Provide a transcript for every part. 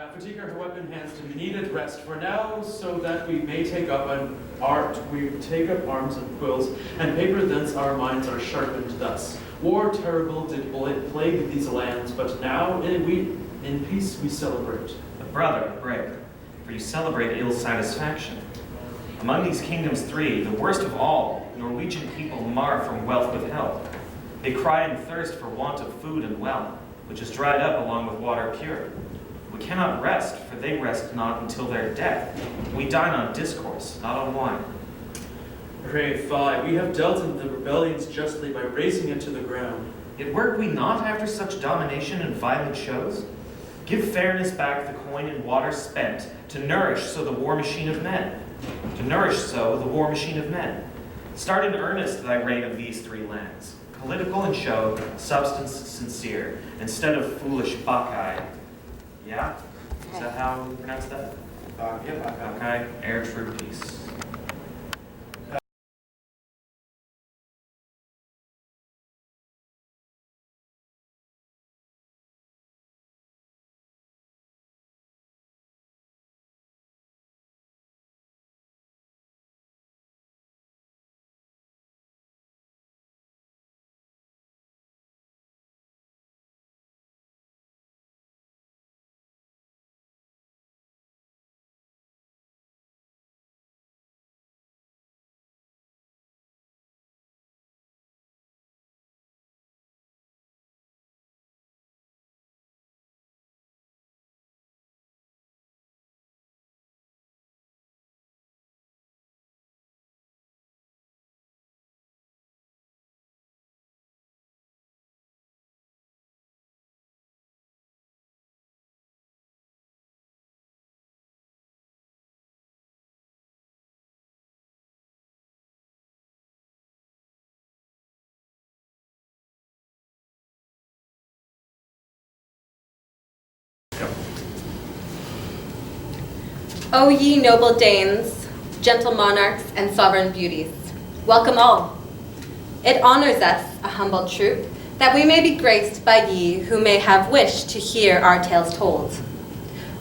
Fatigue our weapon hands to needed rest for now, so that we may take up arms and quills, and paper, thence our minds are sharpened thus. War terrible did plague these lands, but now in peace we celebrate. Brother, break, for you celebrate ill satisfaction. Among these kingdoms three, the worst of all, Norwegian people mar from wealth withheld. They cry and thirst for want of food and well, which is dried up along with water pure. We cannot rest, for they rest not until their death. We dine on discourse, not on wine. Pray, fie, we have dealt in the rebellions justly by razing it to the ground. Yet work we not after such domination and violent shows? Give fairness back the coin and water spent, to nourish so the war machine of men. To nourish so the war machine of men. Start in earnest thy reign of these three lands. Political in show, substance sincere, instead of foolish Bacchae. Yeah? Is that how we pronounce that? Yeah, Bacchae, air true peace. O ye noble Danes, gentle monarchs and sovereign beauties, welcome all. It honors us, a humble troop, that we may be graced by ye who may have wished to hear our tales told.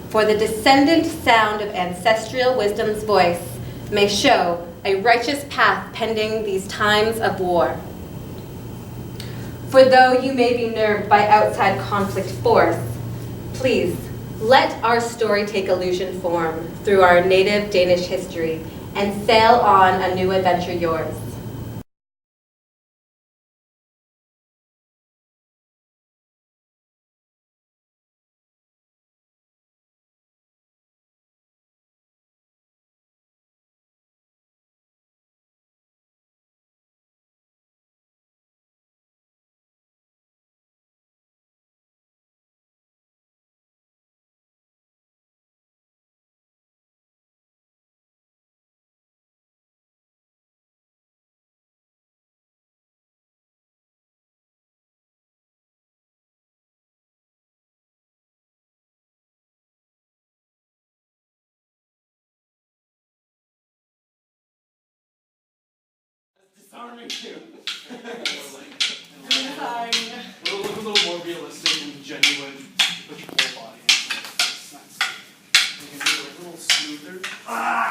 For the descendant sound of ancestral wisdom's voice may show a righteous path pending these times of war. For though you may be nerved by outside conflict force, please, let our story take illusion form through our native Danish history and sail on a new adventure yours. Disarming too. A little more realistic and genuine with your whole body. Nice. You can do it a little smoother. Nice.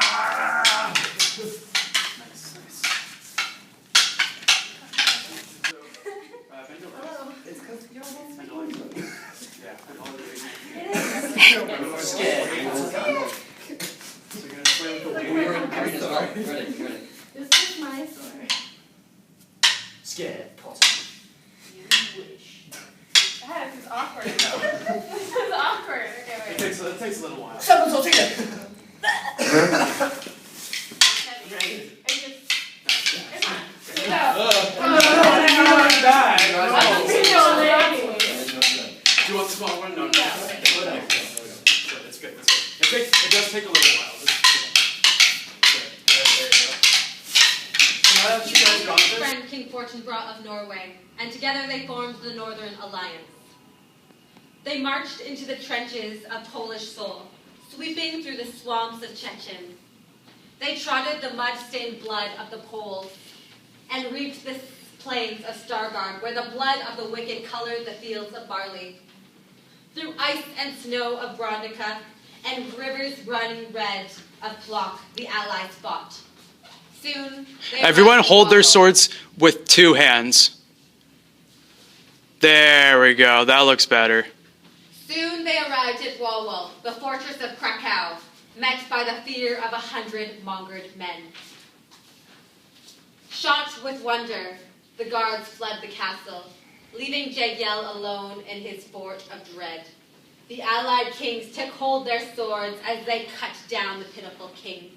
So, bend over. It's because you're almost Bend over. Yeah, bend all the way. It is. So you're gonna play with the weight. Ready. This is my story. Scared, possibly. You wish. This is awkward. This is awkward. Okay, wait. It takes a little while. Someone's all together. Do you want some more? No. It's good. It does take a little while. Friend King Fortune brought of Norway, and together they formed the Northern Alliance. They marched into the trenches of Polish soul, sweeping through the swamps of Chechen. They trotted the mud-stained blood of the Poles, and reaped the plains of Stargard, where the blood of the wicked colored the fields of barley. through ice and snow of Brodica, and rivers running red of Flock, the allies fought. Soon they Everyone hold their Wallwall. swords with 2 hands. There we go. That looks better. Soon they arrived at Wallwall, the fortress of Krakow, met by the fear of 100 mongered men. Shot with wonder, the guards fled the castle, leaving Jagiel alone in his fort of dread. The allied kings took hold their swords as they cut down the pitiful king.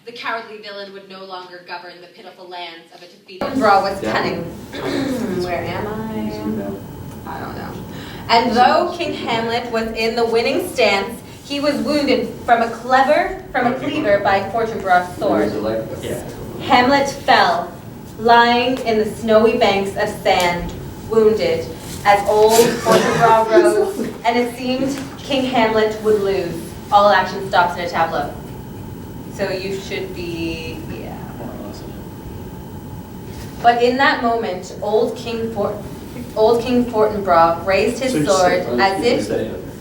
The cowardly villain would no longer govern the pitiful lands of a defeated. Bra was cunning. Where am I? I don't know. And though King Hamlet was in the winning stance, he was wounded from a cleaver by Fortinbras's sword. Hamlet fell, lying in the snowy banks of sand, wounded, as old Fortinbras rose, and it seemed King Hamlet would lose. All action stops in a tableau. So you should be, yeah. But in that moment, old King Fortinbras raised his sword as if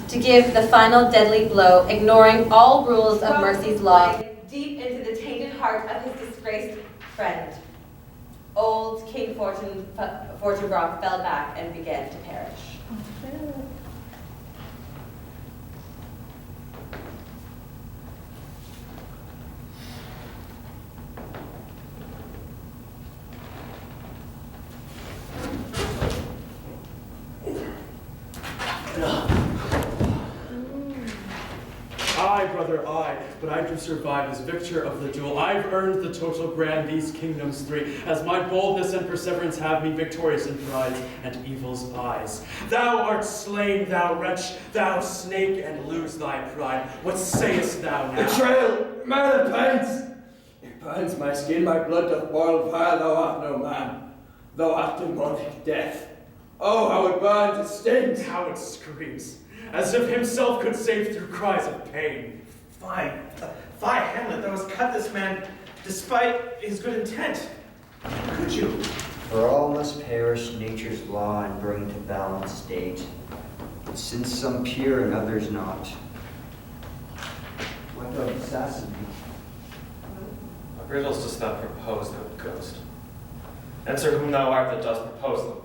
to give the final deadly blow, ignoring all rules of mercy's law, deep into the tainted heart of his disgraced friend. Old King Fortinbras fell back and began to perish. Aye, brother, aye, but I do survive as victor of the duel. I've earned the total grand, these kingdoms 3, as my boldness and perseverance have me victorious in pride's and evil's eyes. Thou art slain, thou wretch, thou snake, and lose thy pride. What sayest thou now? Betrayal, murder pains. It burns my skin, my blood doth boil fire. Thou art no man, thou art demonic death. Oh, how it burns, it stings. How it screams, as if himself could save through cries of pain. Fie, Hamlet, thou hast cut this man despite his good intent. How could you? For all must perish nature's law and bring to balanced state, since some pure and others not. What of assassination? What riddles dost thou propose, thou ghost? Answer whom thou art that dost propose them.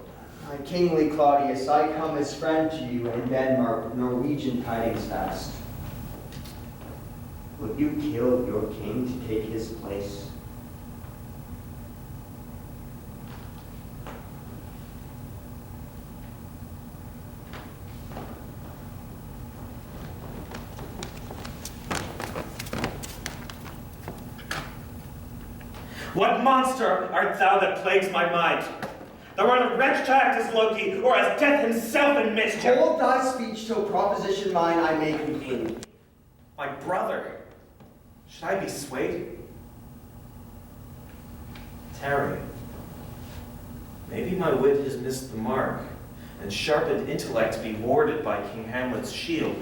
My kingly Claudius, I come as friend to you in Denmark, Norwegian tidings fast. Would you kill your king to take his place? What monster art thou that plagues my mind? Thou art a wretch to act as Loki, or as death himself in mischief. Hold thy speech till proposition mine I may conclude. My brother, should I be swayed? Tarry. Maybe my wit has missed the mark, and sharpened intellect be warded by King Hamlet's shield.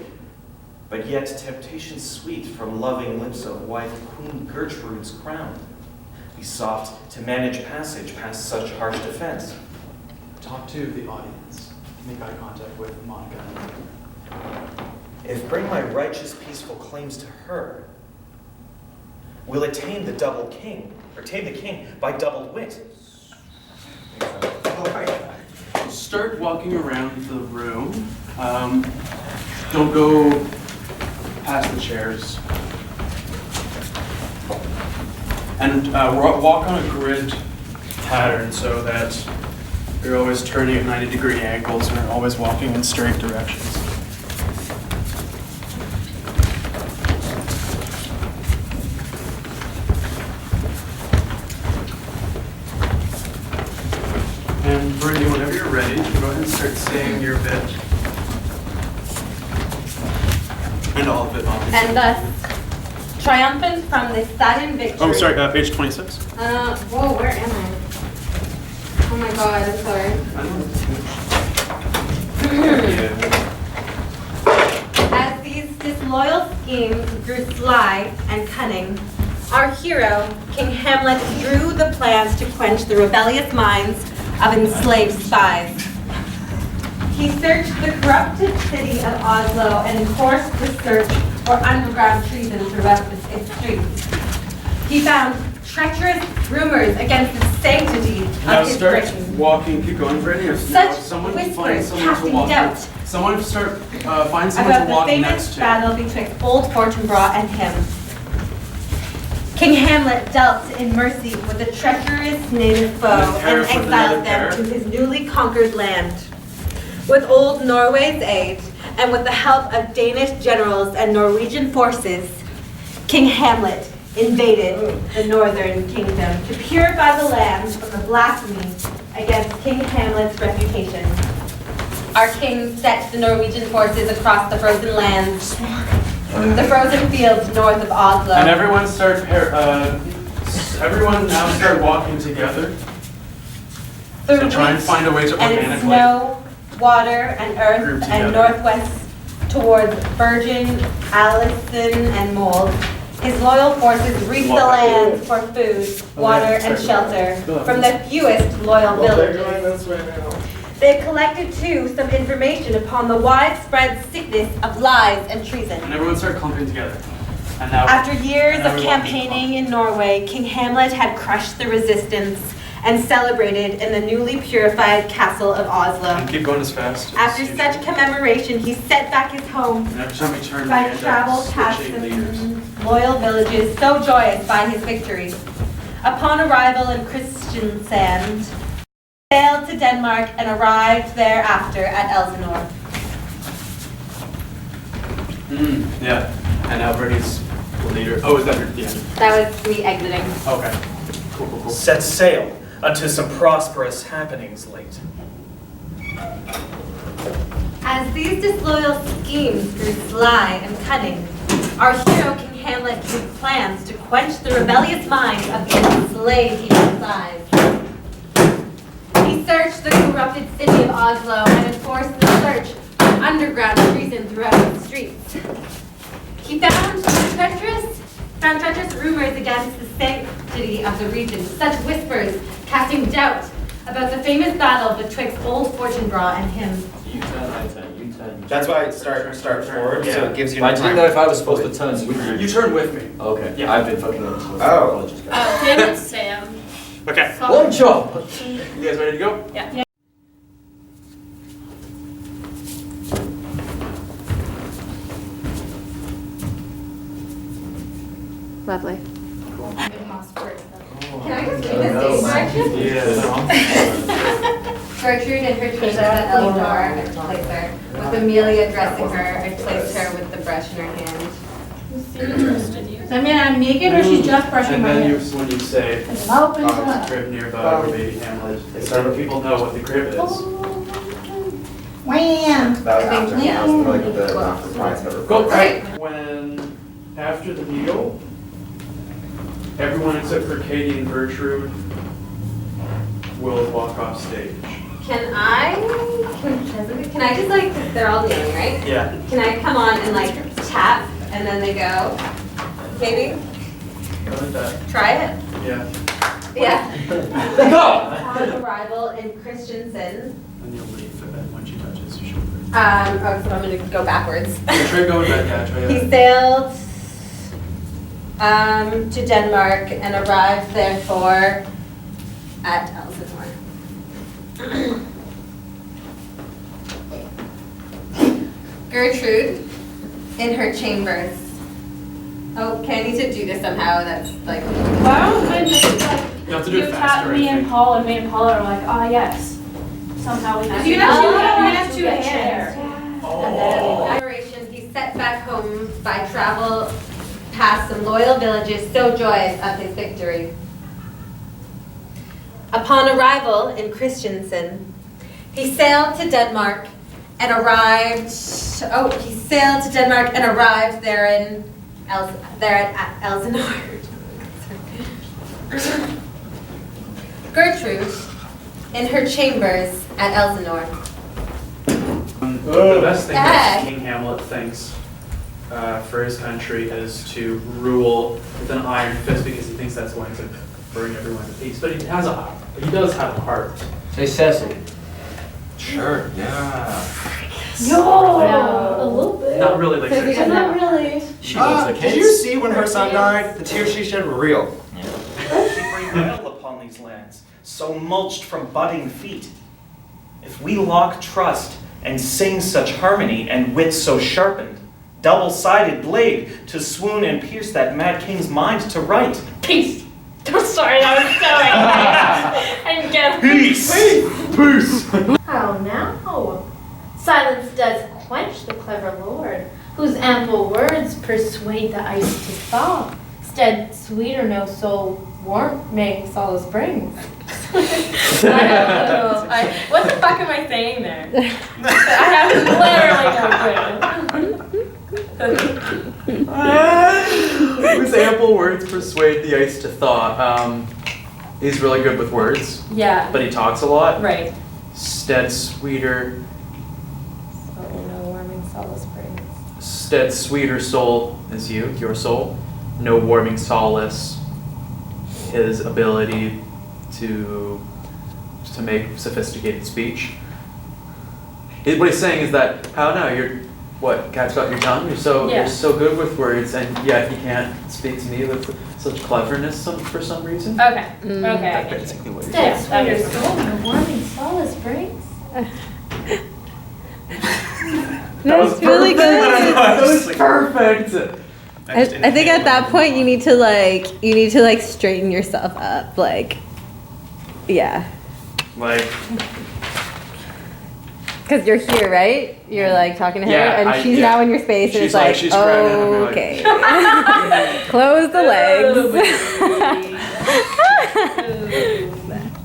But yet temptation sweet from loving lips of wife Queen Gertrude's crown. Be soft to manage passage past such harsh defense. Talk to the audience. Make eye contact with Monica. If bring my righteous, peaceful claims to her, will attain the double king, or tame the king by double wit. Start walking around the room. Don't go past the chairs. And walk on a grid pattern so that you're always turning at 90-degree angles and are always walking in straight directions. And Brittany, whenever you're ready, go ahead and start saying your bit. And all of it, obviously. And thus, triumphant from this sudden victory. Oh, sorry, page 26. Whoa, where am I? Oh my god, I'm sorry. As these disloyal schemes grew sly and cunning, our hero, King Hamlet, drew the plans to quench the rebellious minds of enslaved spies. He searched the corrupted city of Oslo and enforced the search for underground treason throughout its streets. He found treacherous rumors against the sanctity Now of his start Britain. walking, keep going, Brittany. Or Such someone whispers find someone to casting walk. doubt Someone find someone about to the walk famous next to. battle betwixt Old Fortinbras and him. King Hamlet dealt in mercy with a treacherous native foe And a and pair for exiled another them pair. to his newly conquered land. With old Norway's aid, and with the help of Danish generals and Norwegian forces, King Hamlet invaded the northern kingdom to purify the land from the blasphemy against King Hamlet's reputation. Our king set the Norwegian forces across the frozen lands, the frozen fields north of Oslo. And everyone now start walking together. Through So try and wheat find a way to and organically. snow, water, and earth, Group and together. northwest towards Bergen, Allison, and Mold. His loyal forces reached the land for food, water, and shelter from the fewest loyal villages. They collected too some information upon the widespread sickness of lies and treason. And everyone start clumping together. And now. After years and of everyone- campaigning in Norway, King Hamlet had crushed the resistance and celebrated in the newly purified castle of Oslo. And keep going as fast. as After usual. such commemoration, he set back his home And every time we turn, we by end travel up past switching leaders. the loyal villages, so joyous by his victory. Upon arrival in Kristiansand, sailed to Denmark and arrived thereafter at Elsinore. Yeah. And now Brittany's the leader. Oh, is that her? Yeah. That was me exiting. Okay. Cool, cool, cool. Set sail unto some prosperous happenings late. As these disloyal schemes grew sly and cunning, our hero King Hamlet drew plans to quench the rebellious minds of the enslaved evil sides. He searched the corrupted city of Oslo and enforced the search for underground treason throughout its streets. He found treacherous rumors against the sanctity of the region, such whispers casting doubt about the famous battle betwixt Old Fortinbras and him. You turn, I turn, you turn. That's why I start forward, so Yeah. it gives you I no didn't time. know if I was supposed to turn with you. You turn with me. Okay, Yeah. I've been fucking up. So Oh. apologies, guys. Oh, damn it, Sam. Okay. One job! You guys ready to go? Yeah. Lovely. I've been lost for it. Can I just read the stage direction? Yeah. Gertrude and her chambers at Eleanor, I place her. With Amelia dressing her, I place her with the brush in her hand. Does that mean I'm naked or she's just brushing And my then hair? when you say, Because I'm open to "Oh, it. crib nearby where baby Hamlet," they start people know what the crib is. Wham! That was after, Yeah. that was like the after prize cover. Go. Right. When after the meal, everyone except for Katie and Gertrude will walk off stage. Can I just like, 'cause they're all kneeling, right? Yeah. Can I come on and like tap and then they go? Maybe? I like that. Try it? Yeah. Yeah. Go! Upon arrival in Christensen, And you'll leave when she touches your shoulder. oh, so I'm gonna go backwards. Yeah, try going back. Yeah, try He that. sailed to Denmark and arrived therefore at Elsinore. Gertrude in her chambers. Oh, okay, I need to do this somehow. That's like. Why don't I just like, You have to do it you tap faster, I me and think. Paul, and me and Paul are like, ah, yes. Somehow we have You to. have two- Oh, you have two get hands. there. And then admiration, he set back home by travel past some loyal villages, so joyous of his victory. Upon arrival in Christiansen, he sailed to Denmark and arrived. Oh, he sailed to Denmark and arrived there at Elsinore. Gertrude in her chambers at Elsinore. The best thing that Hey. King Hamlet thinks for his country is to rule with an iron fist because he thinks that's going to bring everyone to peace. But he does have a heart. Say Cecily. Sure, yeah. A little bit. Not really like Shakespeare. Not really. She needs a Did case. you see when her son died? The tears she shed were real. She breathed well upon these lands, so mulched from budding feet. If we lock trust and sing such harmony and wit so sharpened, double-sided blade to swoon and pierce that mad king's mind to right. Peace. I'm sorry, that was so angry. I didn't get it. Peace! How now? Silence does quench the clever lord, whose ample words persuade the ice to thaw. Stead sweeter no soul warmth may solace brings. What the fuck am I saying there? I have literally no clue. Whose ample words persuade the ice to thaw. He's really good with words, Yeah, but he talks a lot. right. Stead sweeter, So no warming solace brings. stead sweeter soul is you, your soul. No warming solace, his ability to make sophisticated speech. What he's saying is that, how now, cat's got your tongue? Yeah. You're so good with words, and yet you can't speak to me with such cleverness for some reason? Okay, Mm. okay. That's basically what he's Stead saying. sweeter soul no warming solace brings. That's really good. That was perfect! I think at that point you need to like straighten yourself up, like, yeah, Like, because you're here, right? You're like talking to her, Yeah, and she's now in your space, and She's it's like, she's crying, and I'm like, okay, close the legs.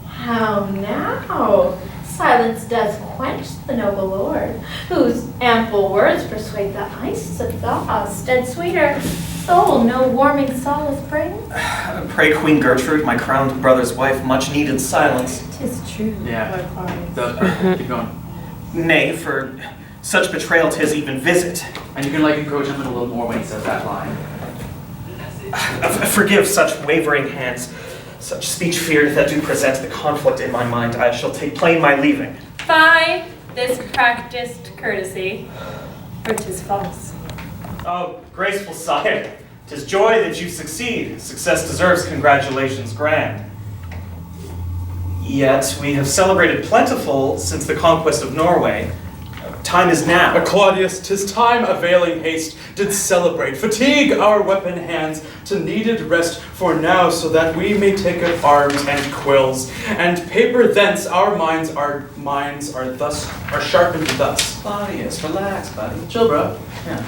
How now? Silence does quench the noble lord, whose ample words persuade the ice to thaw. Stead sweeter soul no warming solace brings. pray Queen Gertrude, my crowned brother's wife, much needed silence. 'Tis true. Yeah. Lord Horace. That's perfect. Keep going. Nay, for such betrayal 'tis even visit. And you can like encourage him in a little more when he says that line. Forgive such wavering hands, such speech feared that do present the conflict in my mind. I shall take plain my leaving. Fie this practiced courtesy, for 'tis false. Oh, graceful sire, 'tis joy that you succeed. Success deserves congratulations grand. Yet we have celebrated plentiful since the conquest of Norway. Time is now. Claudius, 'tis time availing haste did celebrate. Fatigue our weapon hands to needed rest for now, so that we may take up arms and quills and paper. Thence our minds are sharpened thus. Claudius, relax, buddy. Chill, bro. Yeah.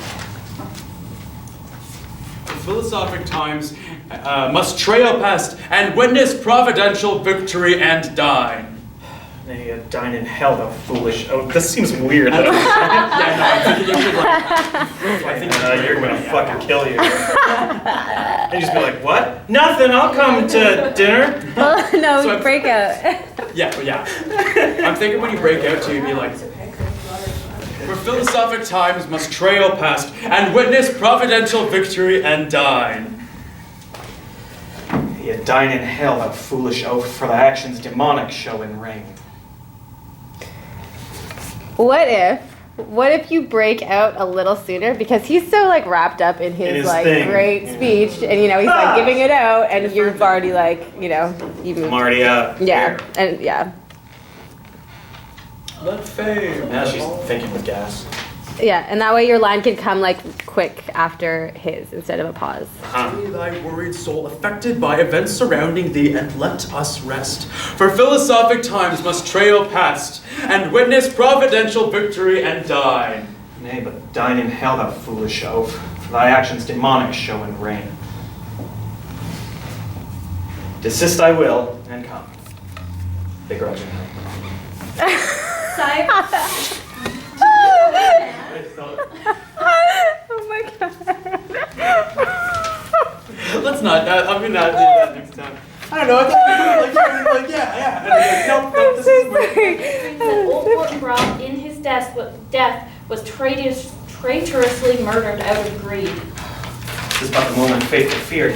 Philosophic times must trail past and witness providential victory and dine. Nay, dine in hell, thou foolish. Oh, this seems weird. Yeah, no, I think you should like. I think you're gonna fucking kill you. And just be like, what? Nothing, I'll come to dinner. Oh no, So I- break out. Yeah. I'm thinking when you break out to, you'd be like, for philosophic times must trail past and witness providential victory and dine. Yeah, dine in hell, thou foolish oaf, for thy actions demonic show and ring. What if you break out a little sooner, because he's so like wrapped up in his like thing. great Yeah. speech, and you know he's like giving it out, and you've already like you moved. I'm already up. Yeah, and yeah. Let fame. Now she's thinking with gas. Yeah, and that way your line can come like quick after his instead of a pause. Be thy worried soul affected by events surrounding thee, and let us rest. For philosophic times must trail past and witness providential victory and dine. Nay, but dine in hell, thou foolish oaf, for thy actions demonic show and reign. Desist I will, and come. Begrudgingly. Oh my god. Let's not. I'm gonna not do that next time. I don't know. I thought like yeah. And nope, this is weird. That old Fortinbras in his death was traitorously murdered out of greed. This is but the moment faithful feared.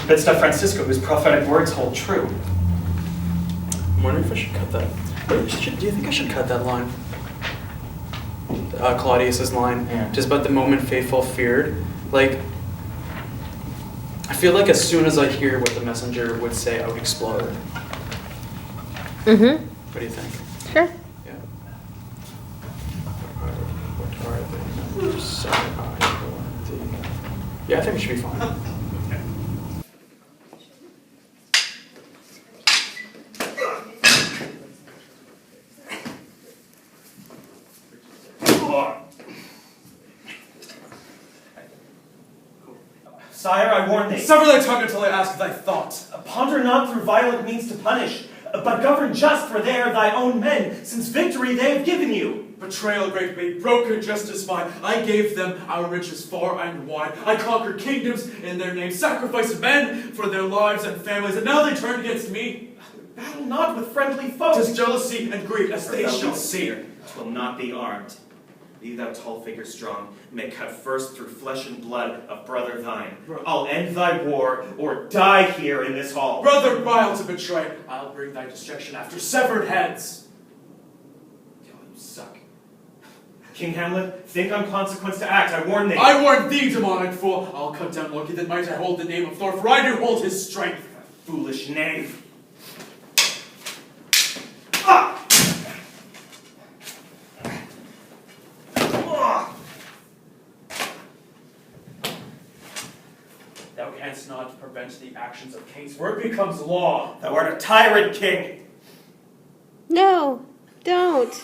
Amidst of Francisco, whose prophetic words hold true. I'm wondering if I should cut that. Do you think I should cut that line? Claudius's line, Yeah. just about the moment faithful feared. Like, I feel like as soon as I hear what the messenger would say, I would explode. Mm-hmm. What do you think? Sure. Yeah. What are the numbers? So yeah, I think we should be fine. Sire, I warn thee. Sever thy tongue until I ask thy thought. Ponder not through violent means to punish, but govern just, for they are thy own men, since victory they have given you. Betrayal great made, broken justice mine. I gave them our riches far and wide. I conquered kingdoms in their name, sacrificed men for their lives and families, and now they turn against me. Battle not with friendly foes. 'Tis jealousy and greed, as they Thou shall wilt see. 'Twill not be armed. Be thou tall figure strong, may cut first through flesh and blood of brother thine. I'll end thy war, or die here in this hall. Brother vile to betray, I'll bring thy destruction after severed heads. You suck. King Hamlet, think on consequence to act, I warn thee. I warn thee, demonic fool. I'll cut down Loki that might I hold the name of Thor, for I do hold his strength. Foolish knave. Ah! Thou canst not prevent the actions of kings, for it becomes law. Thou art a tyrant, king. No, don't.